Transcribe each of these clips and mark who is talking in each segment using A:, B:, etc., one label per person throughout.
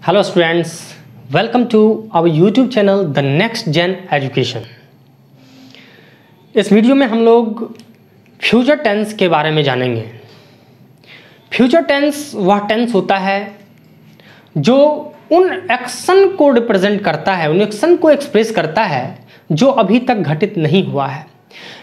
A: Hello students, welcome to our YouTube channel the Next Gen Education. इस video में हम लोग फ्यूचर टेंस के बारे में जानेंगे। फ्यूचर टेंस वह टेंस होता है जो उन एक्शन को रिप्रेजेंट करता है, उन एक्शन को एक्सप्रेस करता है जो अभी तक घटित नहीं हुआ है,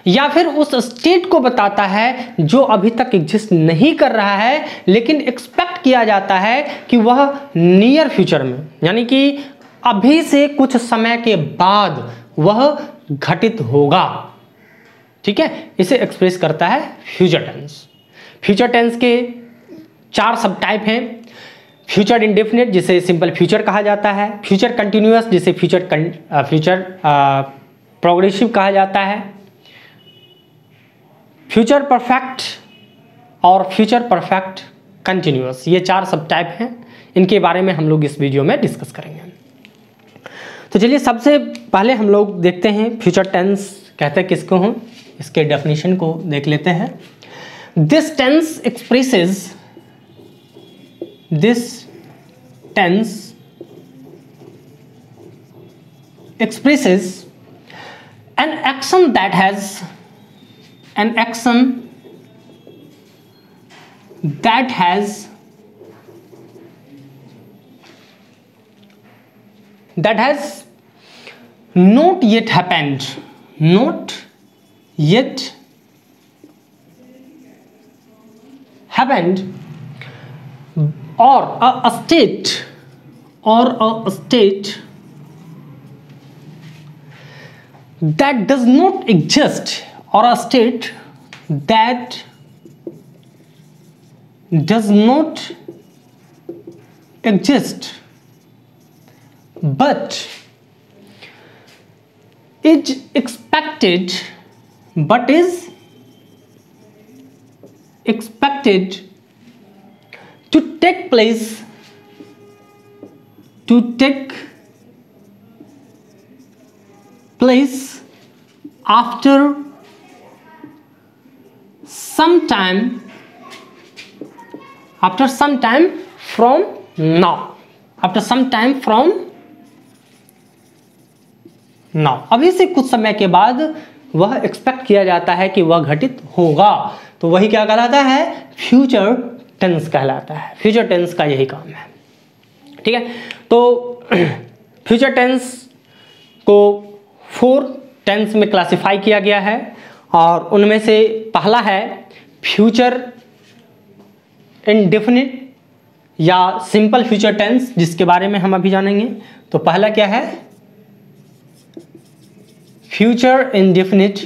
A: या फिर उस स्टेट को बताता है जो अभी तक एग्जिस्ट नहीं कर रहा है लेकिन एक्सपेक्ट किया जाता है कि वह नियर फ्यूचर में, यानी कि अभी से कुछ समय के बाद वह घटित होगा। ठीक है, इसे एक्सप्रेस करता है फ्यूचर टेंस। फ्यूचर टेंस के 4 सब टाइप हैं। फ्यूचर इंडेफिनिट, जिसे सिंपल फ्यूचर कहा जाता है। फ्यूचर कंटिन्यूअस, जिसे फ्यूचर प्रोग्रेसिव कहा जाता है। फ्यूचर परफेक्ट और फ्यूचर परफेक्ट कंटिन्यूअस, ये 4 सब टाइप हैं। इनके बारे में हम लोग इस वीडियो में डिस्कस करेंगे। तो चलिए सबसे पहले हम लोग देखते हैं फ्यूचर टेंस कहते किसको हैं, इसके डेफिनेशन को देख लेते हैं। This tense expresses an action that has not yet happened, or a state that does not exist, or a state that does not exist but is expected to take place after some time from now, अभी से कुछ समय के बाद वह expect किया जाता है कि वह घटित होगा, तो वही क्या कहलाता है, फ्यूचर टेंस कहलाता है। फ्यूचर टेंस का यही काम है। ठीक है, तो फ्यूचर टेंस को 4 टेंस में क्लासिफाई किया गया है और उनमें से पहला है फ्यूचर इंडेफिनिट या सिंपल फ्यूचर टेंस, जिसके बारे में हम अभी जानेंगे। तो पहला क्या है, फ्यूचर इंडेफिनिट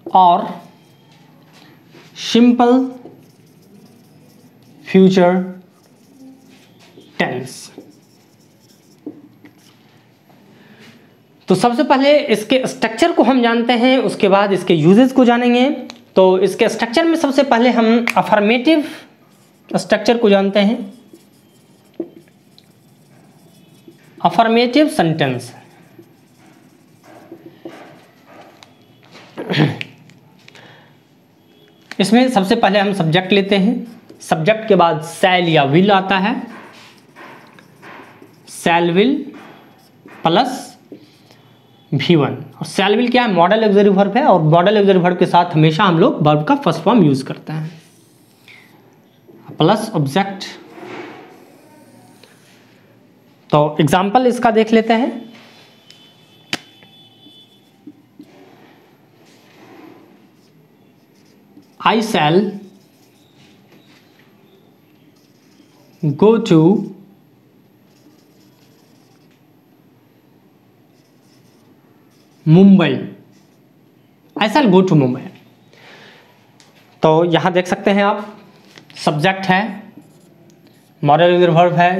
A: और सिंपल फ्यूचर टेंस। तो सबसे पहले इसके स्ट्रक्चर को हम जानते हैं, उसके बाद इसके यूजेस को जानेंगे। तो इसके स्ट्रक्चर में सबसे पहले हम अफर्मेटिव स्ट्रक्चर को जानते हैं। अफर्मेटिव सेंटेंस, इसमें सबसे पहले हम सब्जेक्ट लेते हैं। सब्जेक्ट के बाद शैल या विल आता है। शैल विल प्लस V1, और शैल विल क्या है, मॉडल ऑक्सिलरी वर्ब है, और मॉडल ऑक्सिलरी वर्ब के साथ हमेशा हम लोग वर्ब का फर्स्ट फॉर्म यूज करते हैं, प्लस ऑब्जेक्ट। तो एग्जाम्पल इसका देख लेते हैं। I shall go to Mumbai. I shall go to Mumbai. तो यहां देख सकते हैं आप, सब्जेक्ट है, मॉडल ऑक्सिलरी वर्ब है,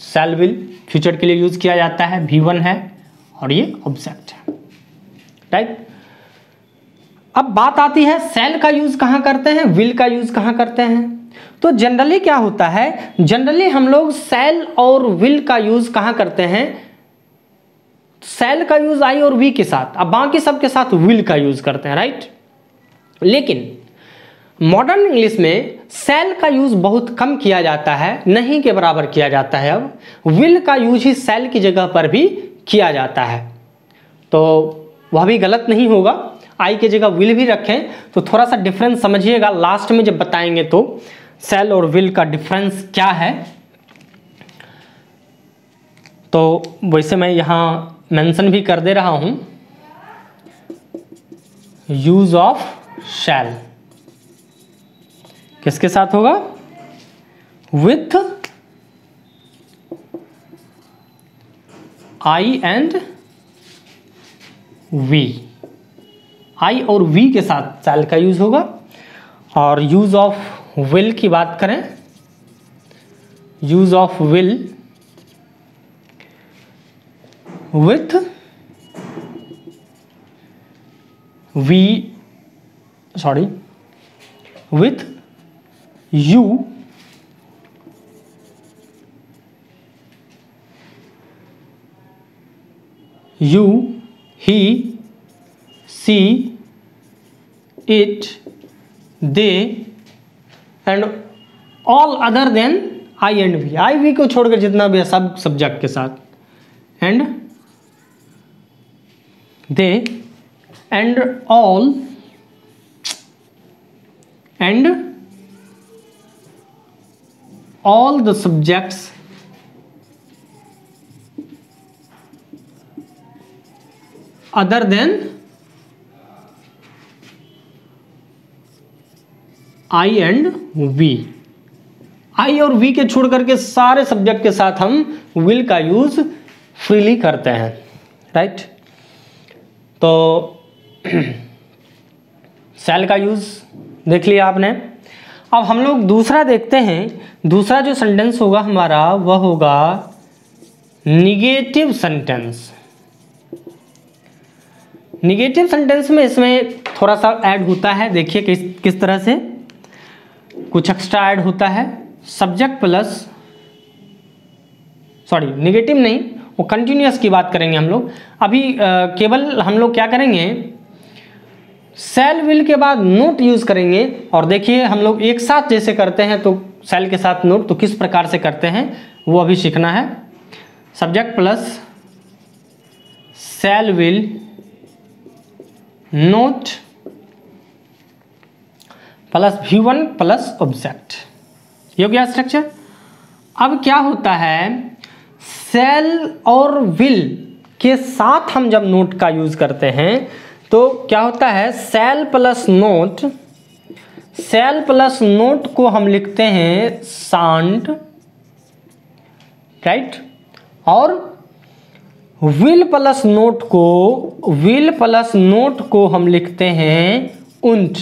A: शैल विल फ्यूचर के लिए यूज किया जाता है, V1 है, और ये ऑब्जेक्ट है। राइट, अब बात आती है शैल का यूज कहाँ करते हैं, विल का यूज कहाँ करते हैं। तो जनरली क्या होता है, जनरली हम लोग शैल और विल का यूज कहाँ करते हैं, शैल का यूज आई और वी के साथ, अब बाकी सब के साथ विल का यूज करते हैं। राइट, लेकिन मॉडर्न इंग्लिश में शैल का यूज बहुत कम किया जाता है, नहीं के बराबर किया जाता है। अब विल का यूज ही शैल की जगह पर भी किया जाता है, तो वह भी गलत नहीं होगा। आई की जगह विल भी रखें तो थोड़ा सा डिफरेंस समझिएगा, लास्ट में जब बताएंगे तो शैल और विल का डिफरेंस क्या है। तो वैसे मैं यहाँ मेंशन भी कर दे रहा हूँ, यूज ऑफ शैल किसके साथ होगा, विथ आई एंड वी, आई और वी के साथ शैल का यूज होगा। और यूज ऑफ विल की बात करें, use of will with we, sorry, with you you, he, she, it, they and all other than I and we, I we को छोड़कर जितना भी है सब सब्जेक्ट के साथ, and they and all the subjects other than I and we, आई और we के छोड़ करके सारे सब्जेक्ट के साथ हम विल का यूज फ्रीली करते हैं, राइट। तो शैल का यूज देख लिया आपने। अब हम लोग दूसरा देखते हैं। दूसरा जो सेंटेंस होगा हमारा वह होगा निगेटिव सेंटेंस। निगेटिव सेंटेंस में इसमें थोड़ा सा ऐड होता है, देखिए किस तरह से कुछ एक्स्ट्रा ऐड होता है। सब्जेक्ट प्लस, सॉरी निगेटिव नहीं, वो कंटिन्यूअस की बात करेंगे हम लोग अभी। केवल हम लोग क्या करेंगे, शैल विल के बाद नोट यूज करेंगे। और देखिए हम लोग एक साथ जैसे करते हैं तो शैल के साथ नोट तो किस प्रकार से करते हैं वो अभी सीखना है। Subject plus shell will note plus V1 plus object, ये हो गया स्ट्रक्चर। अब क्या होता है, शैल और विल के साथ हम जब नोट का यूज करते हैं तो क्या होता है, शैल प्लस नोट, शैल प्लस नोट को हम लिखते हैं शांट, राइट। और विल प्लस नोट को हम लिखते हैं उंट।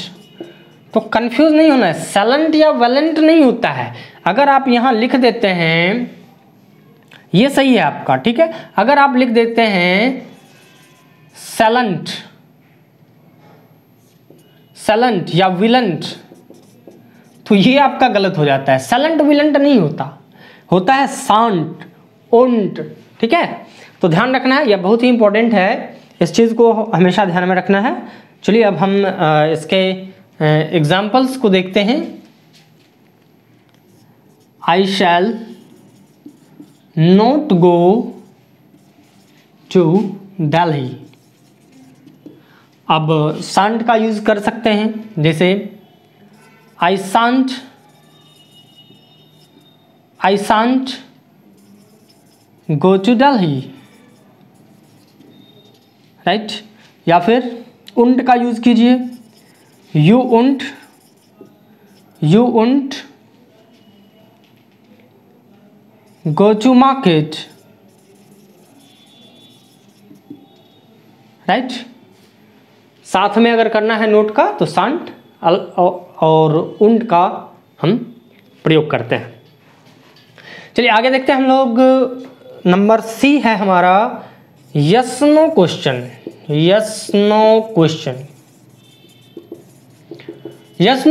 A: तो कंफ्यूज नहीं होना है, सैलेंट या वेलेंट नहीं होता है। अगर आप यहां लिख देते हैं, ये सही है आपका, ठीक है। अगर आप लिख देते हैं सैलेंट या विलेंट तो ये आपका गलत हो जाता है। सैलेंट विलेंट नहीं होता है शांट, उंट, ठीक है। तो ध्यान रखना है, यह बहुत ही इंपॉर्टेंट है, इस चीज़ को हमेशा ध्यान में रखना है। चलिए अब हम इसके एग्जाम्पल्स को देखते हैं। I shall not go to Delhi. अब शांट का यूज कर सकते हैं, जैसे I shan't go to Delhi, right. या फिर उंट का यूज कीजिए, you won't go to market, right. साथ में अगर करना है नोट का तो शांट और उंट का हम प्रयोग करते हैं। चलिए आगे देखते हैं हम लोग। नंबर सी है हमारा yes no question. Yes no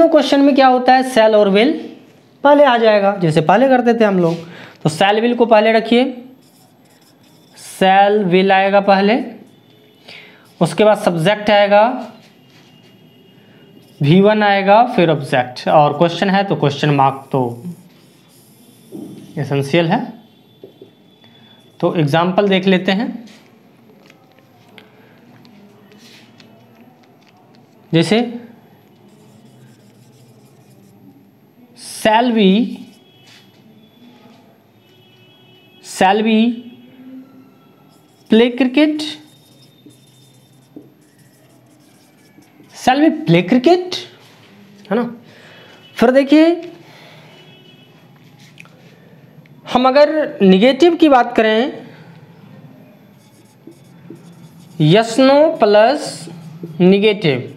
A: question में क्या होता है, शैल और विल पहले आ जाएगा, जैसे पहले करते थे हम लोग। तो शैल विल को पहले रखिए, शैल विल आएगा पहले, उसके बाद सब्जेक्ट आएगा V1 आएगा, फिर ऑब्जेक्ट, और क्वेश्चन है तो क्वेश्चन मार्क तो एसेंशियल है। तो एग्जाम्पल देख लेते हैं। जैसे shall we play cricket? Shall we play cricket? है ना। फिर देखिए, हम अगर निगेटिव की बात करें, यस नो प्लस निगेटिव,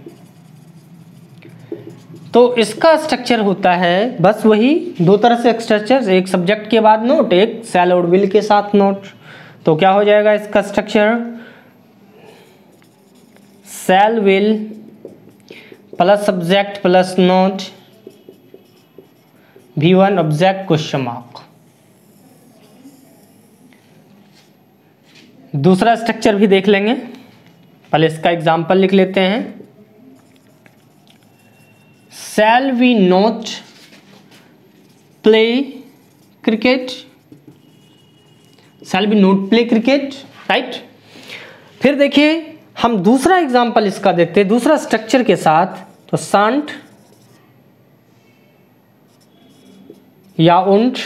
A: तो इसका स्ट्रक्चर होता है बस वही दो तरह से स्ट्रक्चर, एक सब्जेक्ट के बाद नोट, एक शैल और विल के साथ नोट। तो क्या हो जाएगा इसका structure, shell will plus subject plus note, V1 object question mark. दूसरा स्ट्रक्चर भी देख लेंगे, पहले इसका एग्जांपल लिख लेते हैं। Shall we not play cricket? Shall we not play cricket? Right. फिर देखिए हम दूसरा एग्जांपल इसका देखते हैं दूसरा स्ट्रक्चर के साथ। तो shan't या won't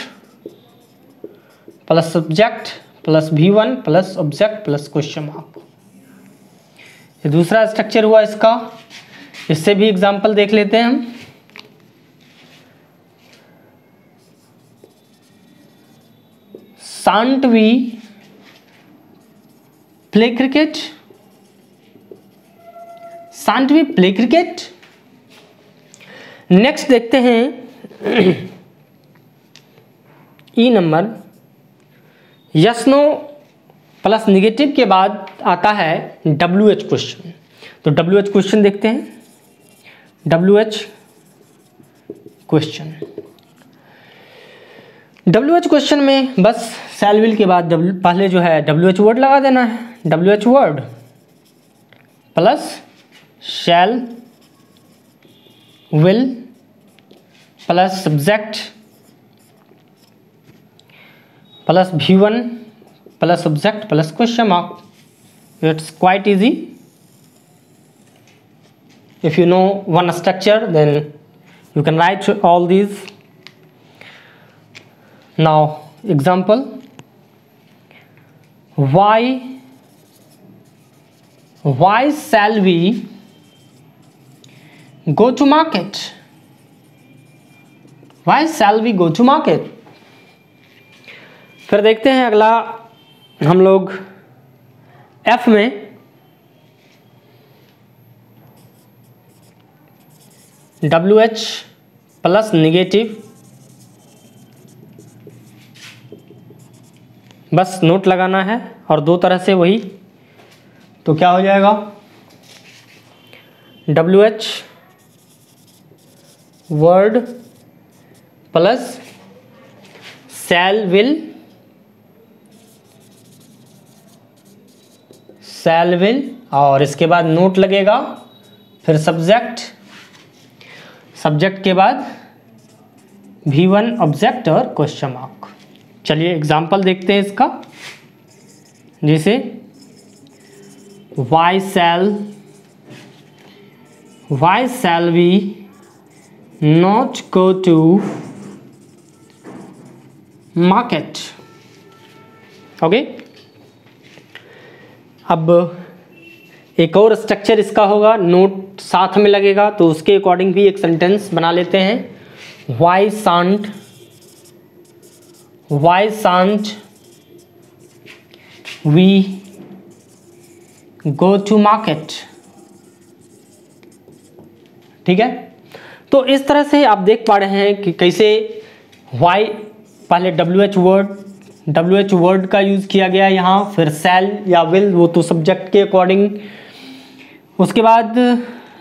A: plus subject plus V1 plus object plus question mark, ये दूसरा स्ट्रक्चर हुआ इसका। इससे भी एग्जांपल देख लेते हैं हम। Shan't we play cricket? Shan't we play cricket? Next देखते हैं E number, yes no plus negative के बाद आता है WH क्वेश्चन। तो WH क्वेश्चन देखते हैं। WH क्वेश्चन, WH क्वेश्चन में बस शैल विल के बाद पहले जो है WH वर्ड लगा देना है। WH word plus shell will plus subject plus V1 plus subject plus question mark. It's quite easy. If you know one structure, then you can write all these. Now example, why shall we go to market? Why shall we go to market? फिर देखते हैं अगला हम लोग F में, WH plus negative, बस note लगाना है और दो तरह से वही। तो क्या हो जाएगा, WH word plus shell will और इसके बाद नोट लगेगा, फिर सब्जेक्ट के बाद V1 ऑब्जेक्ट और क्वेश्चन मार्क। चलिए एग्जाम्पल देखते हैं इसका। जैसे why shall we not go to market? Okay. अब एक और स्ट्रक्चर इसका होगा, नोट साथ में लगेगा, तो उसके अकॉर्डिंग भी एक सेंटेंस बना लेते हैं। Why shan't we go to market? ठीक है। तो इस तरह से आप देख पा रहे हैं कि कैसे why पहले WH वर्ड का यूज़ किया गया यहाँ, फिर शैल या विल वो तो सब्जेक्ट के अकॉर्डिंग, उसके बाद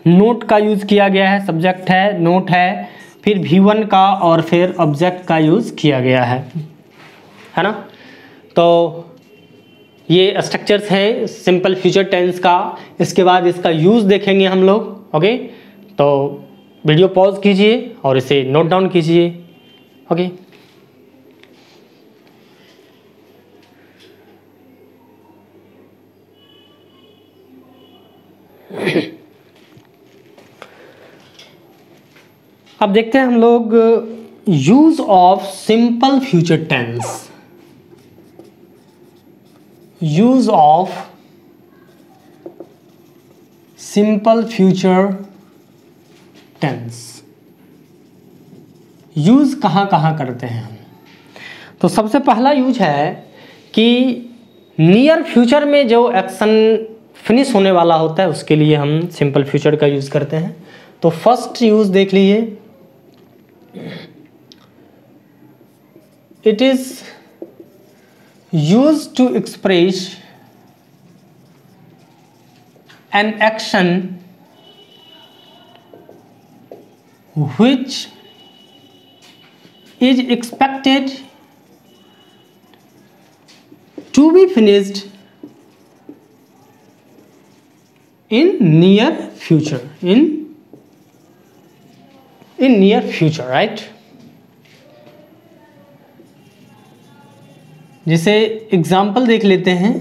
A: नोट का यूज़ किया गया है, सब्जेक्ट है नोट है, फिर V1 का और फिर ऑब्जेक्ट का यूज़ किया गया है ना। तो ये स्ट्रक्चर्स हैं सिंपल फ्यूचर टेंस का। इसके बाद इसका यूज़ देखेंगे हम लोग। ओके, तो वीडियो पॉज कीजिए और इसे नोट डाउन कीजिए। ओके, अब देखते हैं हम लोग use of simple future tense. Use of simple future tense, use कहाँ कहाँ करते हैं हम? तो सबसे पहला यूज है कि नियर फ्यूचर में जो एक्शन फिनिश होने वाला होता है उसके लिए हम सिंपल फ्यूचर का यूज करते हैं। तो फर्स्ट यूज देख लीजिए, it is use to express an action which is expected to be finished in near future, in near future, right? जैसे एग्जाम्पल देख लेते हैं,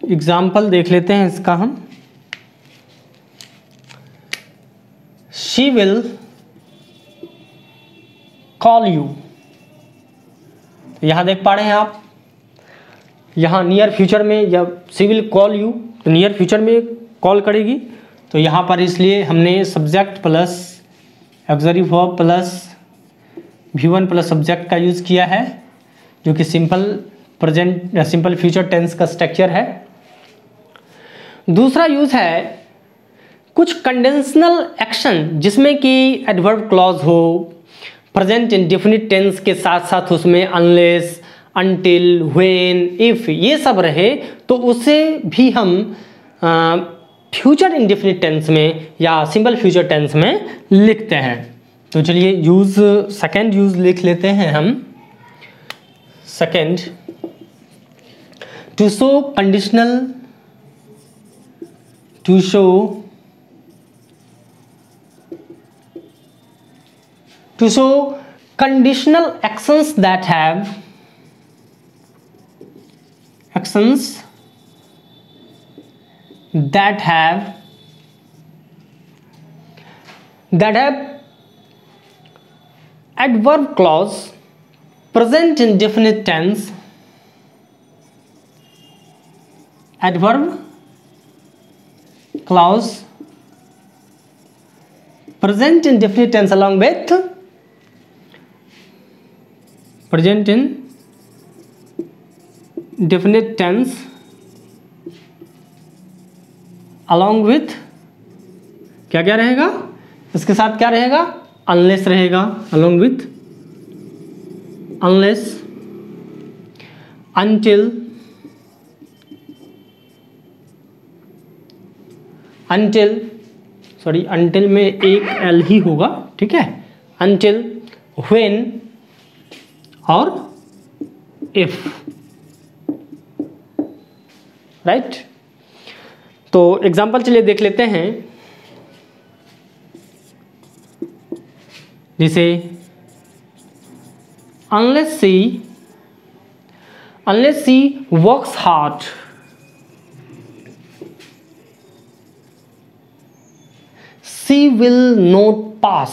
A: एग्जाम्पल देख लेते हैं इसका हम। शी विल कॉल यू, यहां देख पा रहे हैं आप, यहां नियर फ्यूचर में जब शी विल कॉल यू तो नियर फ्यूचर में कॉल करेगी, तो यहां पर इसलिए हमने subject plus auxiliary verb plus V1 plus subject का यूज किया है, जो कि सिंपल फ्यूचर टेंस का स्ट्रक्चर है। दूसरा यूज है कुछ कंडीशनल एक्शन जिसमें कि एडवर्ब क्लॉज हो, प्रेजेंट इंडेफिनिट टेंस के साथ साथ उसमें अनलेस, अनटिल, व्हेन, इफ ये सब रहे, तो उसे भी हम फ्यूचर इंडेफिनिट टेंस में या सिंपल फ्यूचर टेंस में लिखते हैं। तो चलिए यूज सेकेंड यूज लिख लेते हैं हम। Second, to show conditional, to show conditional actions that have adverb clause, present indefinite tense, adverb clause, present indefinite tense along with present indefinite tense along with क्या क्या रहेगा इसके साथ, क्या रहेगा? अनलेस रहेगा, along with unless, until, until में एक एल ही होगा, ठीक है, until, when और if, राइट। तो एग्जाम्पल चलिए देख लेते हैं। जैसे unless she works hard, she will not pass,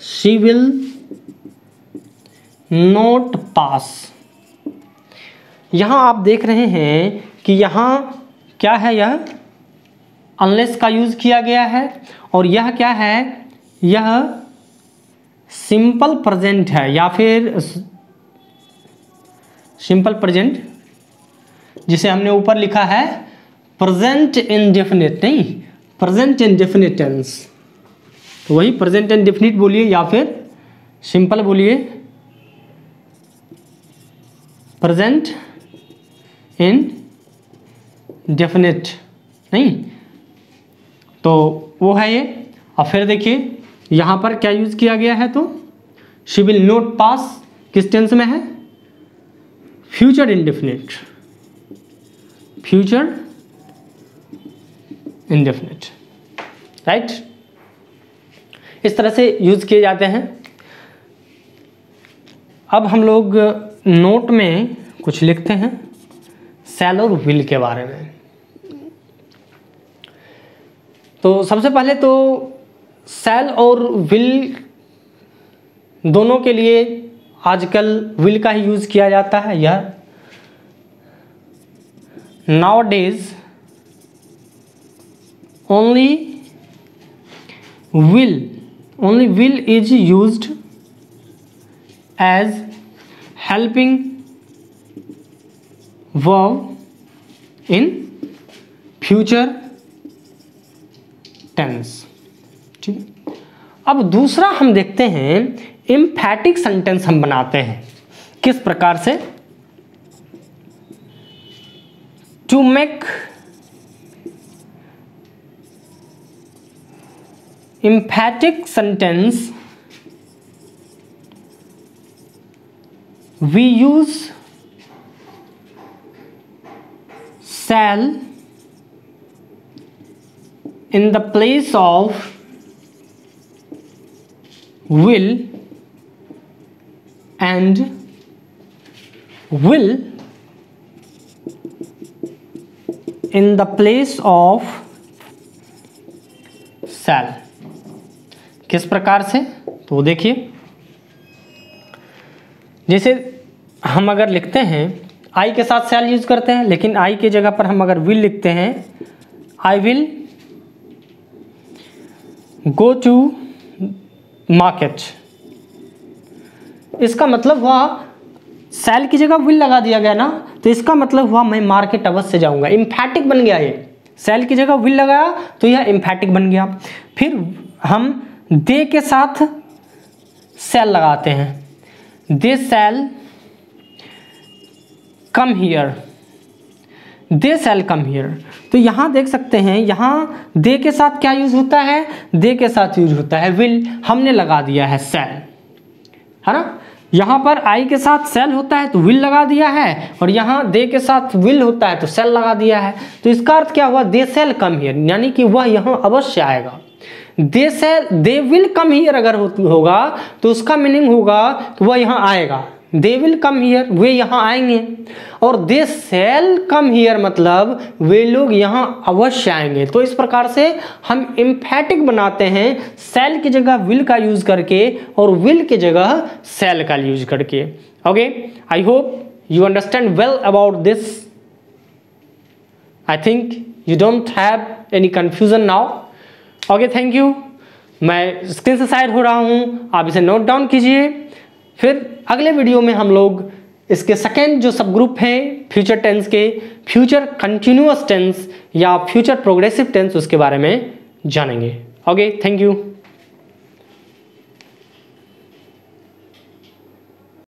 A: she will not pass। यहां आप देख रहे हैं कि यहां क्या है, यह अनलेस का यूज किया गया है, और यह क्या है, यह सिंपल प्रेजेंट है या फिर सिंपल प्रेजेंट, जिसे हमने ऊपर लिखा है प्रेजेंट इंडेफिनिट, नहीं प्रेजेंट इंडेफिनिट टेंस। तो वही प्रेजेंट इंडेफिनिट बोलिए या फिर सिंपल बोलिए, प्रेजेंट इंडेफिनिट, नहीं तो वो है ये। और फिर देखिए यहाँ पर क्या यूज किया गया है, तो शी विल नॉट पास किस टेंस में है, future indefinite, future indefinite. Right, इस तरह से यूज किए जाते हैं। अब हम लोग नोट में कुछ लिखते हैं शैल और विल के बारे में। तो सबसे पहले तो शैल और विल दोनों के लिए आजकल विल का ही यूज किया जाता है। यह nowadays only will is used as helping verb in future tense। ठीक है, अब दूसरा हम देखते हैं एम्फैटिक सेंटेंस हम बनाते हैं किस प्रकार से। To make emphatic sentence we use shall in the place of will and will in the place of shall। किस प्रकार से, तो देखिए, जैसे हम अगर लिखते हैं आई के साथ शैल यूज करते हैं, लेकिन आई के जगह पर हम अगर विल लिखते हैं, I will go to market, इसका मतलब हुआ शैल की जगह विल लगा दिया गया ना, तो इसका मतलब हुआ मैं मार्केट अवश्य जाऊंगा। एम्फैटिक बन गया, ये शैल की जगह विल लगाया तो यह एम्फैटिक बन गया। फिर हम दे के साथ शैल लगाते हैं, दे शैल come here, they shell come here. तो यहाँ देख सकते हैं, यहाँ दे के साथ क्या यूज होता है, दे के साथ यूज होता है विल, हमने लगा दिया है शैल, है ना। यहाँ पर आई के साथ शैल होता है तो विल लगा दिया है, और यहाँ दे के साथ विल होता है तो शैल लगा दिया है। तो इसका अर्थ क्या हुआ, दे शैल कम हियर, यानी कि वह यहाँ अवश्य आएगा। दे विल कम हियर अगर होगा तो उसका मीनिंग होगा कि वह यहाँ आएगा, दे विल कम हियर, वे यहाँ आएंगे। और दे शैल कम हियर मतलब वे लोग यहाँ अवश्य आएंगे। तो इस प्रकार से हम एम्फैटिक बनाते हैं शैल की जगह विल का यूज करके और विल की जगह शैल का यूज करके। Okay, I hope you understand well about this. I think you don't have any confusion now. Okay, thank you. मैं स्क्रीन से साइड हो रहा हूँ, आप इसे नोट डाउन कीजिए। फिर अगले वीडियो में हम लोग इसके सेकेंड जो सब ग्रुप हैं फ्यूचर टेंस के, फ्यूचर कंटिन्यूअस टेंस या फ्यूचर प्रोग्रेसिव टेंस, उसके बारे में जानेंगे। Okay, thank you.